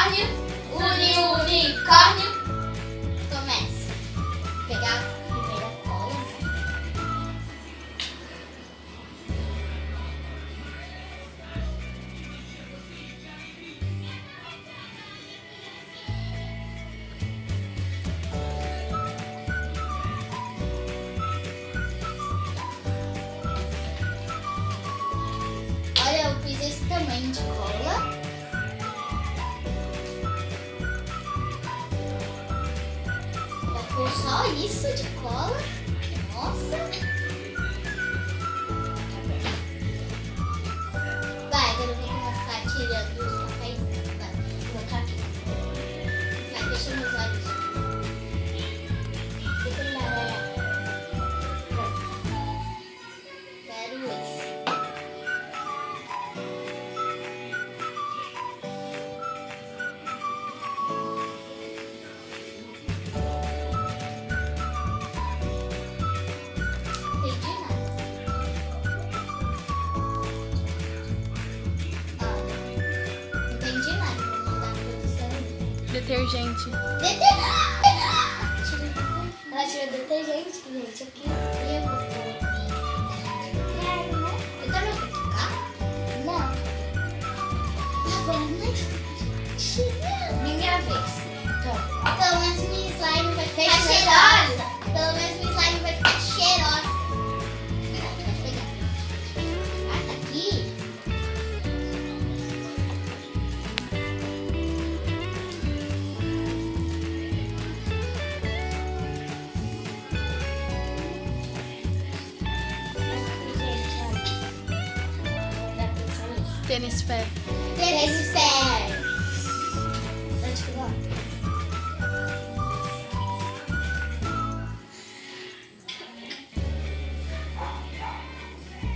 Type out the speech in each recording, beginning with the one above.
unicórnio, unicórnio. Começa. Pegar a primeira cola, né? Olha, eu fiz esse tamanho de cola. Vai pôr só isso de cola. Nossa. Vai, agora eu vou começar tirando os papéis. Vai, vou colocar aqui. Vai, deixa meus olhos. Fica lá, vai lá. Pronto. Quero esse. Entendi nada. Ó, entendi nada. Vou mandar a produção. Detergente. Ela tirou detergente, gente. Aqui eu vou pôr. Quero, né? Eu também vou tocar? Não. Tá vendo? Minha vez. Então, pelo menos minha slime vai ficar cheirosa. Pelo menos minha slime vai ficar cheirosa. Pode pegar. Ah, tá aqui. Tênis pé. Tênis pés. Pode pegar.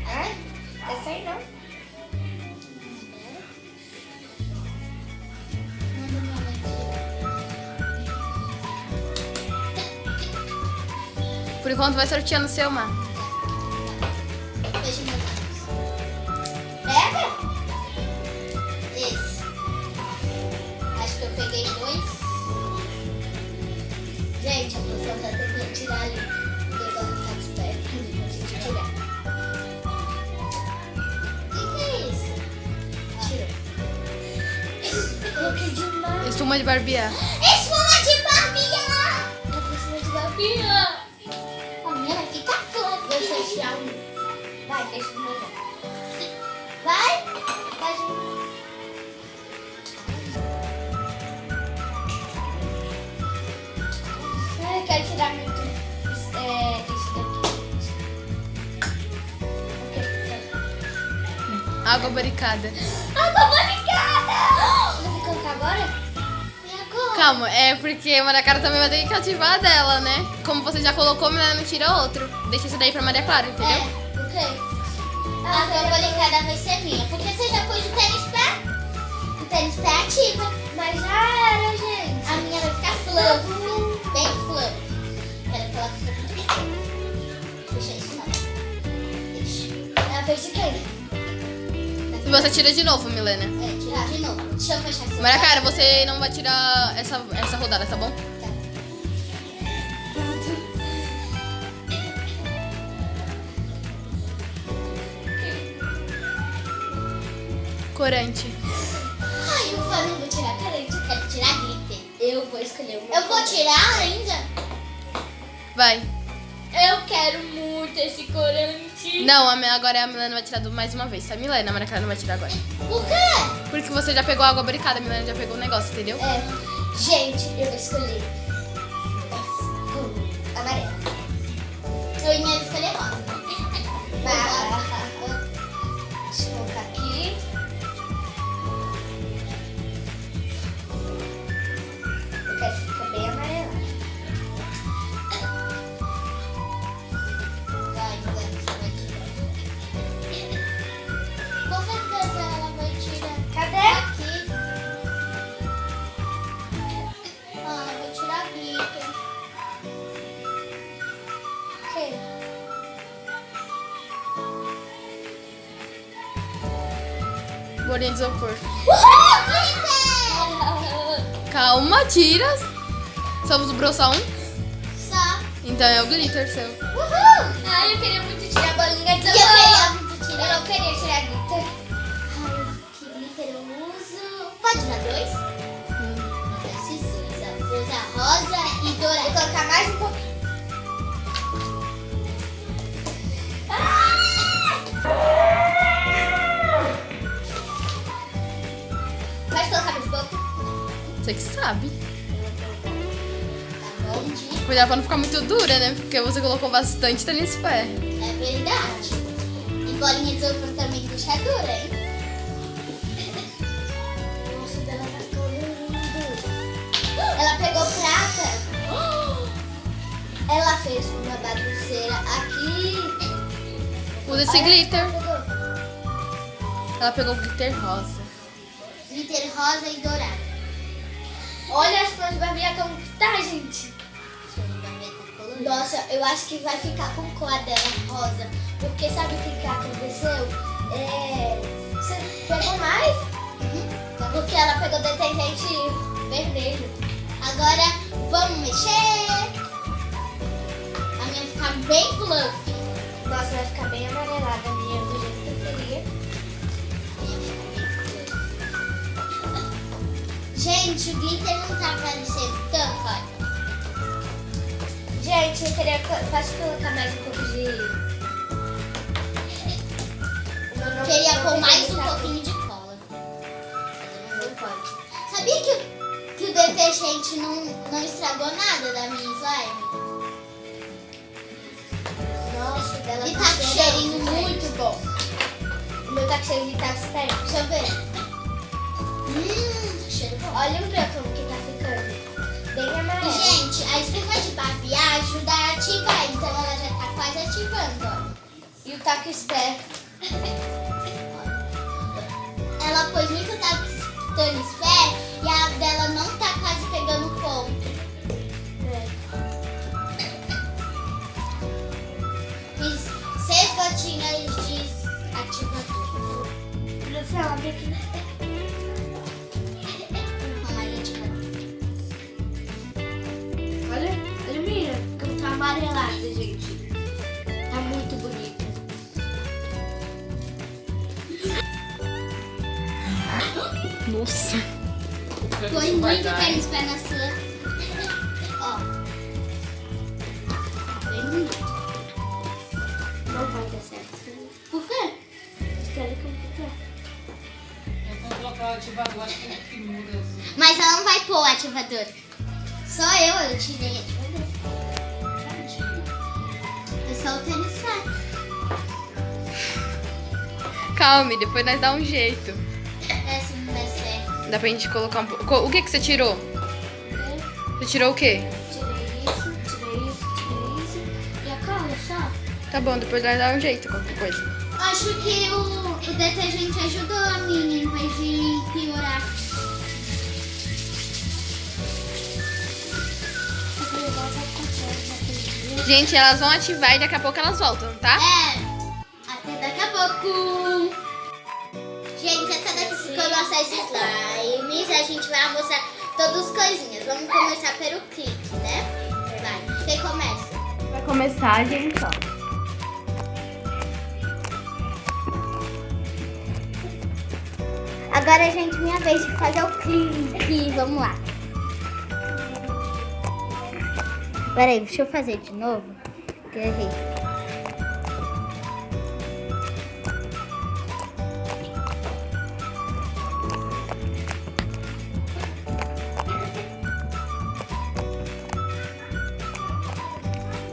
Ai, tá saindo não. Manda minha mãe tirar. Por enquanto vai sorteando o seu, Má. Deixa meus olhos. Pega! Esse. Acho que eu peguei dois. Gente, a pessoa tá tentando tirar ali. O negócio tá desperto, não consegui tirar. O que é isso? Tirou. Coloquei demais. Espuma de barbear. Espuma de barbear! Espuma de barbear! A minha vai ficar toda. Deixa eu tirar um. Vai, deixa eu ver. Vai! Vai, gente. Ai, eu quero tirar muito isso daqui. Ok, Água barricada. água barricada! Vou colocar agora? E agora? Calma, é porque a Maria Clara também vai ter que ativar a dela, né? Como você já colocou, Milena não tira outro. Deixa isso daí pra Maria Clara, entendeu? É, ok. A água barricada vai ser minha. Porque você já pôs o tênis pé? O tênis pé ativa. Mas já era, gente. A minha vai ficar fluffy. Bem fluffy. Quero que ela fique. Deixa isso não. Deixa. É a vez de quem? E você tira de novo, Milena. É, tirar de novo. Deixa eu fechar essa. Maria Clara, você não vai tirar essa rodada, tá bom? Tá. Corante. Ai, eu falei, não vou tirar corante. Eu quero tirar glitter. Eu vou escolher o meu. Eu vou tirar ainda? Vai. Eu quero muito esse corante. Não, agora a Milena vai tirar mais uma vez, tá? Milena, a Maria Clara não vai tirar agora. Por quê? Porque você já pegou a água barricada, a Milena já pegou o negócio, entendeu? É, gente, eu vou escolher amarelo. Eu ia escolher rosa. Deixa eu colocar aqui. Eu quero que fique bem amarelado. Vai, Milena, você vai tirar. Com certeza ela vai tirar. Cadê? Aqui. Ah, eu vou tirar glitter. Ok. Bolinha de isopor. Uhul, glitter! Calma, tira. Só sobrou só um? Só. Então é o glitter seu. Uhul! Ai, eu queria muito tirar a bolinha de sabão. Eu queria muito tirar. Eu não queria tirar glitter. Ai, que glitter eu uso. Pode usar dois? Não precisa. Vou usar rosa e dourado. Vou colocar mais um pouquinho. Pode colocar mais um pouco? Você que sabe. Tá bom, de... Cuidado pra não ficar muito dura, né? Porque você colocou bastante tênis pé. É verdade. E bolinha de isopor também deixa dura, hein? Nossa, dela tá ficando lindo. Ela pegou prata. Ela fez uma bagunceira aqui. Usa esse Olha, glitter. ela pegou. Ela pegou glitter rosa. Glitter rosa e dourado. Olha as flores de Barbie como que tá, gente. Nossa, eu acho que vai ficar com cor dela rosa. Porque sabe o que aconteceu? Você pegou mais? Porque ela pegou detergente vermelho. Agora vamos mexer. A minha vai ficar bem fluffy. Nossa, vai ficar bem amarelada a minha, do jeito que eu queria. Gente, o glitter não tá parecendo tanto, olha. Gente, eu queria... Posso colocar mais um pouco de... Queria pôr mais um pouquinho de cola. Não pode. Sabia que o detergente não estragou nada da minha slime? Nossa, dela e tá com cheirinho muito bom. O meu tá com cheirinho de tasper. Deixa eu ver. Cheiro bom. Olha o meu como que tá ficando. Bem amarelo. E, gente, a espuma de Barbie ajuda a ativar. Então ela já tá quase ativando, ó. E o taco spare. Ela pôs muito taco spare e a dela não tá quase pegando ponto. Fiz 6 gotinhas de ativador. Rafael, abre aqui na tela. Olha, mira, como tá amarelada, gente. Tá muito bonita. Nossa. Põe muito tênis pé na sua. Ó. Bem bonito. Não vai dar certo. Por quê? Olha como que tá. Vamos colocar o ativador, acho que muda assim. Mas ela não vai pôr o ativador. Só eu tirei ativador. É só o tênis pé. Calma, depois nós dá um jeito. Se não der certo. Dá pra gente colocar um pouco. O que você tirou? Você tirou o quê? Tirei isso. E a cola só? Tá bom, depois nós dá um jeito, qualquer coisa. Acho que o detergente ajudou a minha em vez de piorar. Gente, elas vão ativar e daqui a pouco elas voltam, tá? Até daqui a pouco. Gente, essa daqui ficou nossas slimes. A gente vai mostrar todas as coisinhas. Vamos começar pelo clique, né? Vai, quem começa? Vai começar, gente, ó. Agora, gente, minha vez de fazer o clique. Vamos lá. Peraí, deixa eu fazer de novo. Que eu errei.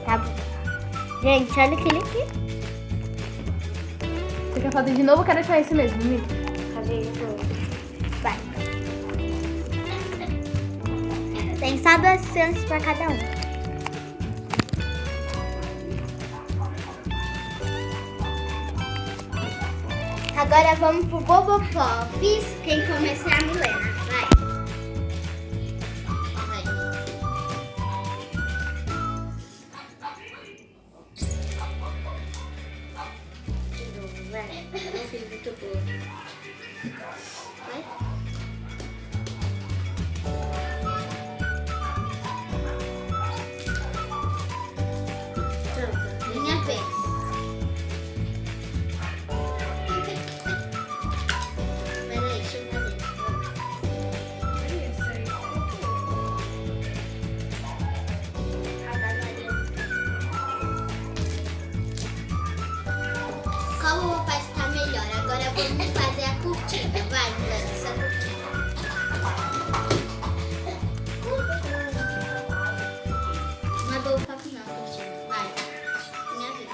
Tá bom. Gente, olha aquele aqui. Você quer fazer de novo ou quer deixar isso mesmo, Mimi? Fazer de novo. Vai. Tem só 2 chances pra cada um. Agora vamos pro Bobo Pops. Quem começar é a Milena. Vai. De novo, vai. Eu fiz muito boa. Vai. fazer a cortina. Vai, Milena, essa cortina. Não é bom o papo não, cortina. Vai, minha vez.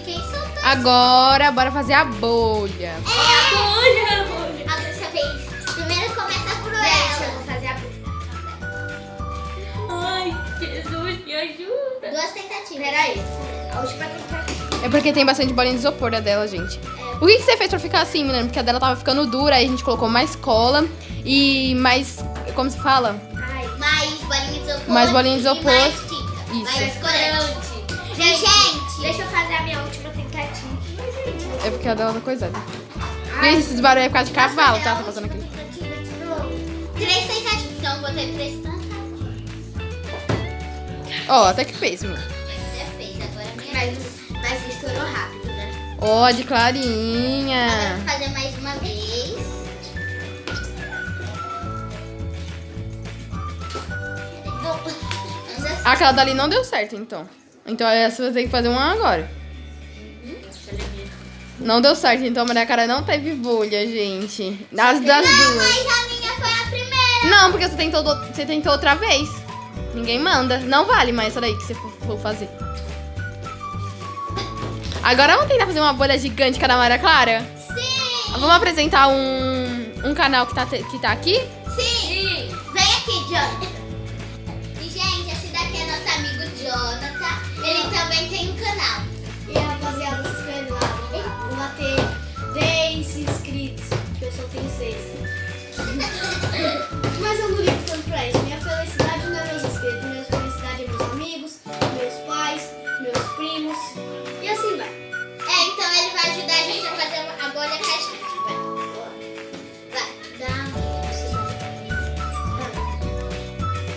Quem soltou? Agora, bora fazer a bolha. É a bolha, a bolha. A dessa vez. Primeiro começa por ela. Eu vou fazer a bolha. Ai, Jesus, me ajuda. 2 tentativas. Peraí. A última tentativa. É porque tem bastante bolinha de isopor a dela, gente. O que você fez pra ficar assim, menina? Porque a dela tava ficando dura, aí a gente colocou mais cola e mais... Como se fala? Ai, mais bolinha de isopor. Mais bolinha de e isopor. mais tinta. Isso. Mais corante. Gente, deixa eu fazer a minha última tentativa. É porque a dela tá coisada. Gente, esses barulhos é por causa de cavalo, tá? Tá passando aqui. 3 tentativas. Então eu botei 3 tentativas. Ó, até que fez, menina. Já fez, agora a minha. Mas estourou rápido, né? Ó, de Agora eu clarinha. vou fazer mais uma vez. Aquela dali não deu certo, então. Então essa você vai ter que fazer uma agora. Não deu certo, então a Maria Clara não teve bolha, gente. Das duas. Mas a minha foi a primeira. Não, porque você tentou outra vez. Ninguém manda. Não vale mais essa daí que você for fazer. Agora vamos tentar fazer uma bolha gigante com a da Maria Clara? Sim. Vamos apresentar um canal que tá aqui? Sim. Vem aqui, Jonathan. E, gente, esse daqui é nosso amigo Jonathan. Ele também tem um canal. E rapaziada, se inscreve lá. Vou bater 10 inscritos, que eu só tenho 6. Mas eu não ligo tanto pra isso. Minha felicidade não é meus inscritos. Minha felicidade é meus amigos, meus pais, meus primos. E assim vai. É, então ele vai ajudar a gente a fazer a bolha com a gente. Vai. Dá.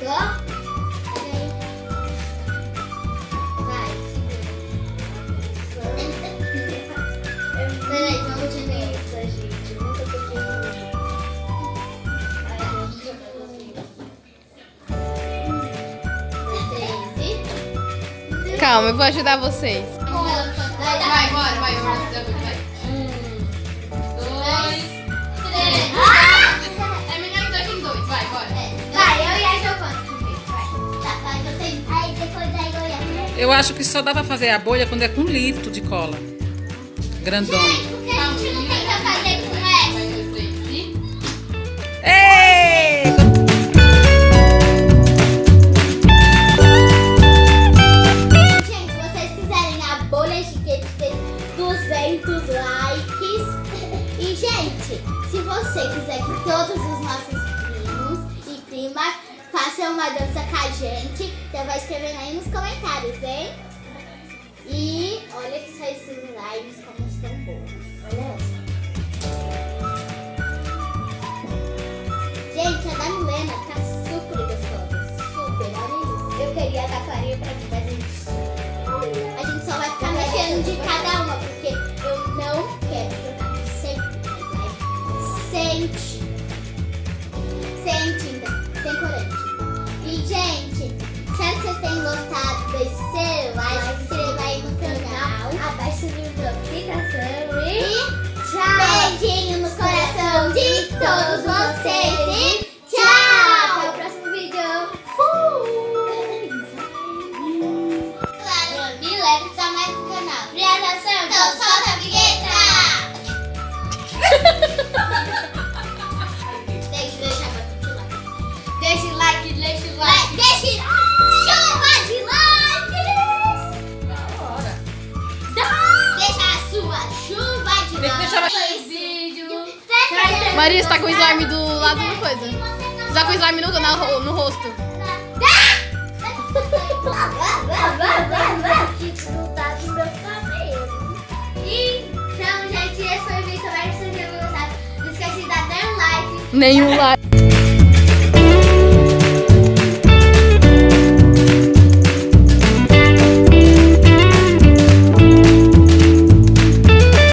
Tô? Vai. Peraí, vamos de novo. Gente, nunca toquei no Calma, eu vou ajudar vocês. Vai, bora, vai. 2, 3. É melhor em 2 em 2, vai, bora. Vai, eu e a Giovana primeiro. Vai. Tá, vai, vocês. Aí depois daí eu e a Giovana. Eu acho que só dá pra fazer a bolha quando é com 1 litro de cola. Grandona. Gente, por que a gente não tenta fazer com essa? 1, 2, 3 e... Ei! Gente, se vocês quiserem a bolha gigante ter 200 likes. E, gente, se você quiser que todos os nossos primos e primas façam uma dança com a gente, já vai escrevendo aí nos comentários, hein? E olha que só esses lives como estão bons. Olha essa. Gente, a da Milena tá super gostosa. Super, olha isso. Eu queria a da Clarinha pra mim, mas a gente só vai ficar mexendo de cada uma, porque eu não quero jogar sempre mais live. Sem tinta, sem corante. E, gente, espero que vocês tenham gostado desse seu like. Se inscreva aí no canal, abaixa o notificação e tchau! Beijinho no coração de todos vocês e tchau! Até o próximo vídeo. Claro, Milena está mais no canal. Realização, então solta a vinheta! Deixa bastante like. Deixe like, deixe Like, deixe chuva de likes! Da hora. Deixa a sua chuva de Tem que deixar likes! Maria, você tá com o slime do lado da coisa. Você tá com o slime no rosto. Que grudado no meu cabelo. Então, gente, esse foi o vídeo. Espero que vocês tenham gostado. Não esquece de dar um like. Nenhum like.